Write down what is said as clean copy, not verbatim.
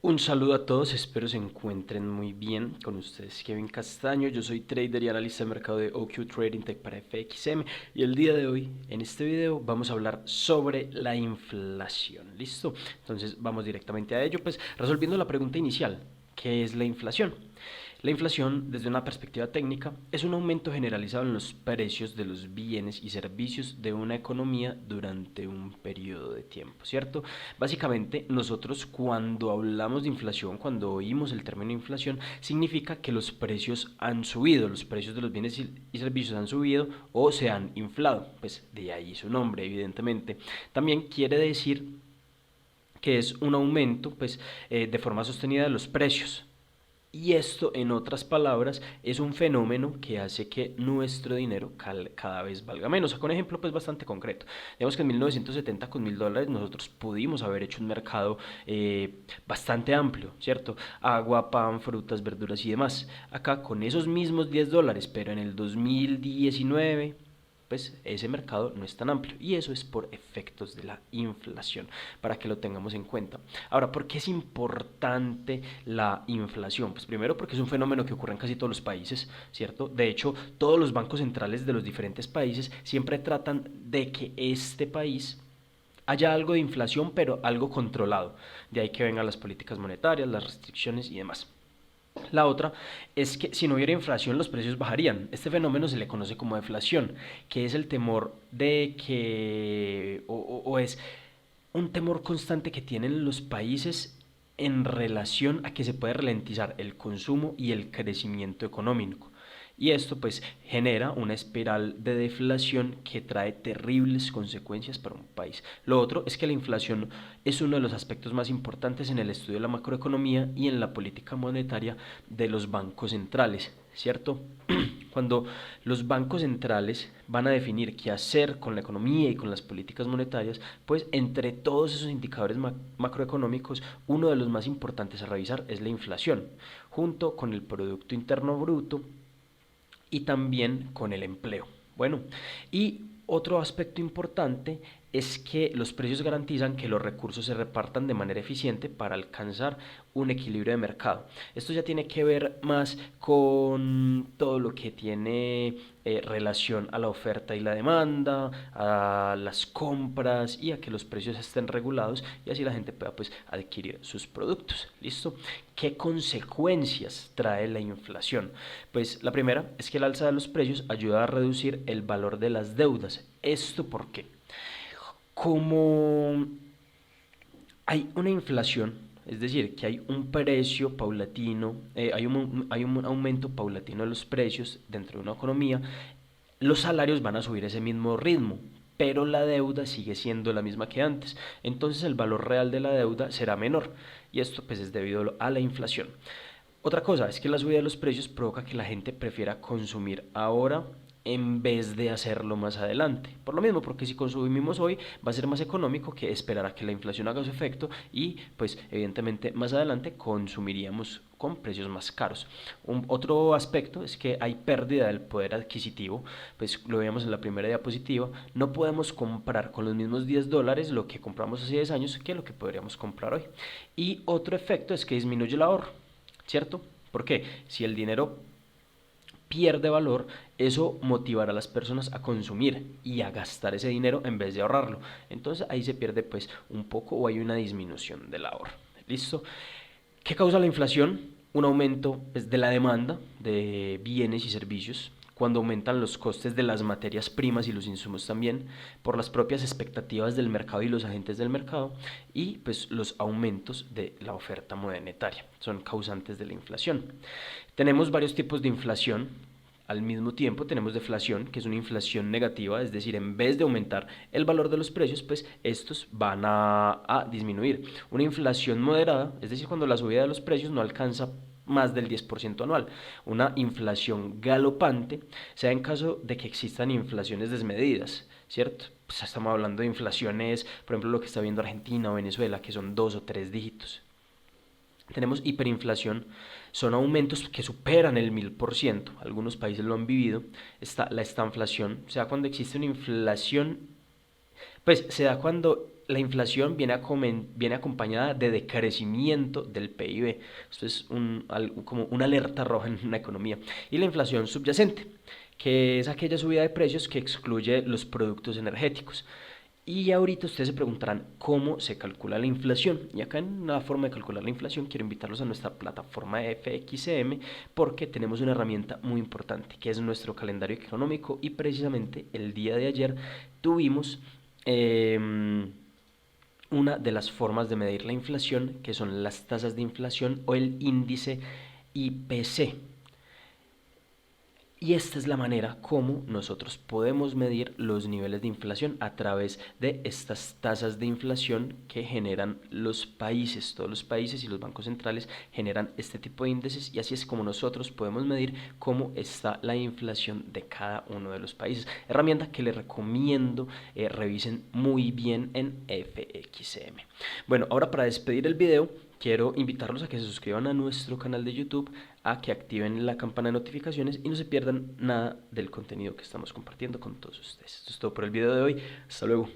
Un saludo a todos, espero se encuentren muy bien. Con ustedes Kevin Castaño, yo soy trader y analista de mercado de OQ Trading Tech para FXM y el día de hoy en este video vamos a hablar sobre la inflación. ¿Listo? Entonces vamos directamente a ello, pues resolviendo la pregunta inicial, ¿qué es la inflación? La inflación, desde una perspectiva técnica, es un aumento generalizado en los precios de los bienes y servicios de una economía durante un periodo de tiempo, ¿cierto? Básicamente, nosotros cuando hablamos de inflación, cuando oímos el término inflación, significa que los precios han subido, los precios de los bienes y servicios han subido o se han inflado, pues de ahí su nombre, evidentemente. También quiere decir que es un aumento, pues, de forma sostenida de los precios. Y esto, en otras palabras, es un fenómeno que hace que nuestro dinero cada vez valga menos. O sea, con un ejemplo pues bastante concreto. Digamos que en 1970 con $1000 nosotros pudimos haber hecho un mercado bastante amplio, ¿cierto? Agua, pan, frutas, verduras y demás. Acá con esos mismos $10, pero en el 2019 pues ese mercado no es tan amplio y eso es por efectos de la inflación, para que lo tengamos en cuenta. Ahora, ¿por qué es importante la inflación? Pues primero porque es un fenómeno que ocurre en casi todos los países, ¿cierto? De hecho, todos los bancos centrales de los diferentes países siempre tratan de que este país haya algo de inflación, pero algo controlado. De ahí que vengan las políticas monetarias, las restricciones y demás. La otra es que si no hubiera inflación los precios bajarían. Este fenómeno se le conoce como deflación, que es el temor de que, o es un temor constante que tienen los países en relación a que se puede ralentizar el consumo y el crecimiento económico. Y esto pues genera una espiral de deflación que trae terribles consecuencias para un país. Lo otro es que la inflación es uno de los aspectos más importantes en el estudio de la macroeconomía y en la política monetaria de los bancos centrales, ¿cierto? Cuando los bancos centrales van a definir qué hacer con la economía y con las políticas monetarias, pues entre todos esos indicadores macroeconómicos, uno de los más importantes a revisar es la inflación, junto con el Producto Interno Bruto y también con el empleo. Bueno, y otro aspecto importante es que los precios garantizan que los recursos se repartan de manera eficiente para alcanzar un equilibrio de mercado. Esto ya tiene que ver más con todo lo que tiene relación a la oferta y la demanda, a las compras y a que los precios estén regulados y así la gente pueda pues adquirir sus productos. ¿Listo? ¿Qué consecuencias trae la inflación? Pues la primera es que el alza de los precios ayuda a reducir el valor de las deudas. ¿Esto por qué? Como hay una inflación, es decir, que hay un precio paulatino, hay un aumento paulatino de los precios dentro de una economía, los salarios van a subir a ese mismo ritmo, pero la deuda sigue siendo la misma que antes. Entonces el valor real de la deuda será menor y esto pues es debido a la inflación. Otra cosa es que la subida de los precios provoca que la gente prefiera consumir ahora en vez de hacerlo más adelante. Por lo mismo, porque si consumimos hoy va a ser más económico que esperar a que la inflación haga su efecto y pues evidentemente más adelante consumiríamos con precios más caros. Otro aspecto es que hay pérdida del poder adquisitivo, pues lo veíamos en la primera diapositiva, no podemos comprar con los mismos $10 lo que compramos hace 10 años que lo que podríamos comprar hoy. Y otro efecto es que disminuye el ahorro. ¿Cierto? Porque si el dinero pierde valor, eso motivará a las personas a consumir y a gastar ese dinero en vez de ahorrarlo. Entonces ahí se pierde pues un poco o hay una disminución del ahorro. ¿Listo? ¿Qué causa la inflación? Un aumento pues, de la demanda de bienes y servicios, cuando aumentan los costes de las materias primas y los insumos también, por las propias expectativas del mercado y los agentes del mercado, y pues los aumentos de la oferta monetaria, son causantes de la inflación. Tenemos varios tipos de inflación. Al mismo tiempo tenemos deflación, que es una inflación negativa, es decir, en vez de aumentar el valor de los precios, pues estos van a disminuir. Una inflación moderada, es decir, cuando la subida de los precios no alcanza más del 10% anual. Una inflación galopante se da en caso de que existan inflaciones desmedidas, ¿cierto? Pues estamos hablando de inflaciones, por ejemplo, lo que está viendo Argentina o Venezuela, que son 2 o 3 dígitos. Tenemos hiperinflación, son aumentos que superan el 1000%, algunos países lo han vivido. Está la estanflación, o sea, cuando existe una inflación, pues se da cuando la inflación viene acompañada de decrecimiento del PIB. Esto es como una alerta roja en una economía. Y la inflación subyacente, que es aquella subida de precios que excluye los productos energéticos. Y ahorita ustedes se preguntarán cómo se calcula la inflación. Y acá en la forma de calcular la inflación quiero invitarlos a nuestra plataforma FXM porque tenemos una herramienta muy importante que es nuestro calendario económico y precisamente el día de ayer tuvimos una de las formas de medir la inflación que son las tasas de inflación o el índice IPC. Y esta es la manera como nosotros podemos medir los niveles de inflación a través de estas tasas de inflación que generan los países. Todos los países y los bancos centrales generan este tipo de índices y así es como nosotros podemos medir cómo está la inflación de cada uno de los países. Herramienta que les recomiendo revisen muy bien en FXM. Bueno, ahora para despedir el video quiero invitarlos a que se suscriban a nuestro canal de YouTube, a que activen la campana de notificaciones y no se pierdan nada del contenido que estamos compartiendo con todos ustedes. Esto es todo por el video de hoy. Hasta luego.